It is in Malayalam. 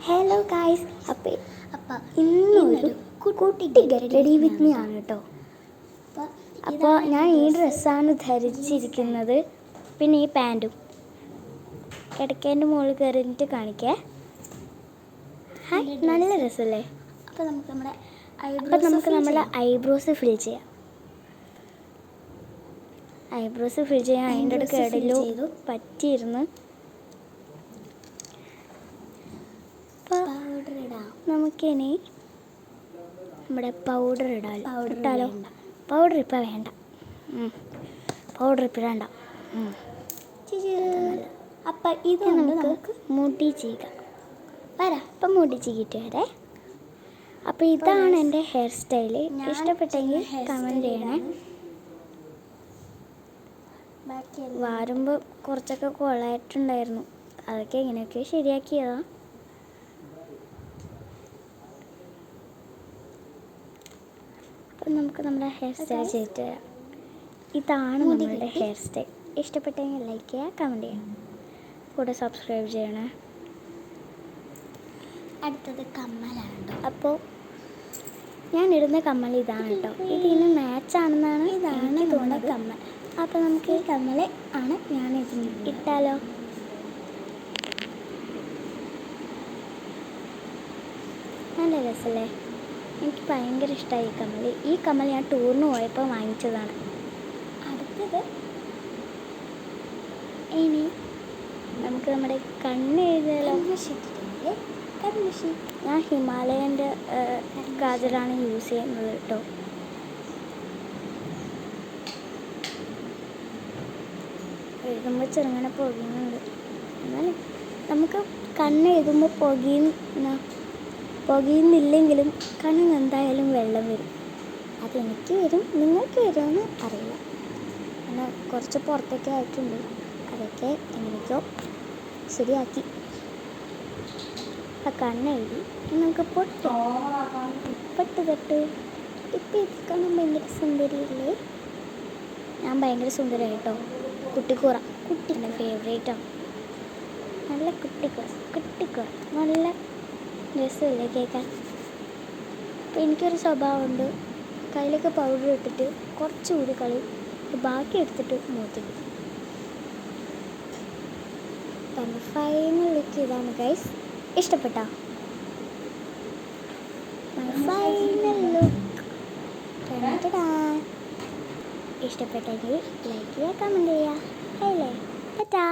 ഹലോ ഗായ്സ്, അപ്പോൾ ഇന്നൊരു കുട്ടി ഗെറ്റ് റെഡി വിത്ത് മീ ആണ് കേട്ടോ. അപ്പോൾ ഞാൻ ഈ ഡ്രസ്സാണ് ധരിച്ചിരിക്കുന്നത്, പിന്നെ ഈ പാൻറ്റും. കിടക്കേൻ്റെ മുകളിൽ കയറിയിട്ട് കാണിക്കേ. നല്ല രസമല്ലേ? അപ്പോൾ നമുക്ക് നമ്മുടെ ഐബ്രോസ് ഫിൽ ചെയ്യാം. ഐബ്രോസ് ഫിൽ ചെയ്യാൻ അതിൻ്റെ ഇടയ്ക്ക് ഇടയിലോ പറ്റിയിരുന്നു. നമുക്കിനി നമ്മുടെ പൗഡർ ഇട്ടാലോ? പൗഡർ ഇപ്പം വേണ്ട, പൗഡർ ഇപ്പം വേണ്ട. അപ്പം ഇത് നമുക്ക് മുടി ചീകാം. അപ്പം മുടി ചീകിട്ട് വരെ. അപ്പോൾ ഇതാണ് എൻ്റെ ഹെയർ സ്റ്റൈല്. ഇഷ്ടപ്പെട്ടെങ്കിൽ കമൻറ്റ് ചെയ്യണേ. വാരുമ്പോൾ കുറച്ചൊക്കെ കൊള്ളായിട്ടുണ്ടായിരുന്നു, അതൊക്കെ എങ്ങനെയൊക്കെ ശരിയാക്കിയതാണ്. അപ്പം നമുക്ക് നമ്മുടെ ഹെയർ സ്റ്റൈൽ ചെയ്തിട്ട് വരാം. ഇതാണ് നമ്മളുടെ ഹെയർ സ്റ്റൈൽ. ഇഷ്ടപ്പെട്ടെങ്കിൽ ലൈക്ക് ചെയ്യുക, കമൻറ്റ് ചെയ്യുക, കൂടെ സബ്സ്ക്രൈബ് ചെയ്യണേ. അടുത്തത് കമ്മലാണ് കേട്ടോ. അപ്പോൾ ഞാൻ ഇടുന്ന കമ്മൽ ഇതാണ് കേട്ടോ. ഇതിന് മാച്ചാണെന്നാണ് എനിക്ക് തോന്നുന്നത് കമ്മൽ. അപ്പോൾ നമുക്ക് ഈ കമ്മൽ ആണ് ഞാൻ ഇട്ടാലോ? നല്ല രസമല്ലേ? എനിക്ക് ഭയങ്കര ഇഷ്ടമായി ഈ കമ്മൽ. ഈ കമ്മൽ ഞാൻ ടൂറിന് പോയപ്പോൾ വാങ്ങിച്ചതാണ്. അടുത്തത് ഇനി നമുക്ക് നമ്മുടെ കണ്ണ് എഴുതിയാലോ? ഞാൻ ഹിമാലയൻ്റെ കാജലാണ് യൂസ് ചെയ്യുന്നത് കേട്ടോ. എഴുതുമ്പോൾ ചെറുങ്ങനെ പുകയുന്നുണ്ട്. എന്നാലും നമുക്ക് കണ്ണ് എഴുതുമ്പോൾ പുകയുന്നില്ലെങ്കിലും കണ്ണിന് എന്തായാലും വെള്ളം വരും. അതെനിക്ക് വരും, നിങ്ങൾക്ക് വരുമെന്ന് അറിയില്ല. പിന്നെ കുറച്ച് പുറത്തൊക്കെ ആയിട്ടുണ്ട്, അതൊക്കെ എങ്ങനെയൊക്കെയോ ശരിയാക്കി. അപ്പം കണ്ണെഴുതി നമുക്ക് പൊട്ട് തൊട്ട്. ഇപ്പം ഇത് കാണാൻ ഭയങ്കര സുന്ദരിയല്ലേ? ഞാൻ ഭയങ്കര സുന്ദരമായി കേട്ടോ. കുട്ടിക്കൂറ എൻ്റെ ഫേവറേറ്റാണ്. നല്ല കുട്ടിക്കൂറ നല്ല രസമില്ലേ കേൾക്കാൻ? അപ്പോൾ എനിക്കൊരു സ്വഭാവമുണ്ട്, കയ്യിലൊക്കെ പൗഡർ ഇട്ടിട്ട് കുറച്ചുകൂടി കളയും, ബാക്കി എടുത്തിട്ട് മൂത്തിക്കും. തന്നെ ഫൈനൽ ലുക്ക് ഇതാണ് ഗൈസ്. ഇഷ്ടപ്പെട്ടോ? ഫൈനൽ ലുക്ക് ഇഷ്ടപ്പെട്ടെങ്കിൽ ലൈക്ക് ചെയ്യുക, കമൻറ്റ് ചെയ്യുക. അല്ലേ? ടാറ്റാ.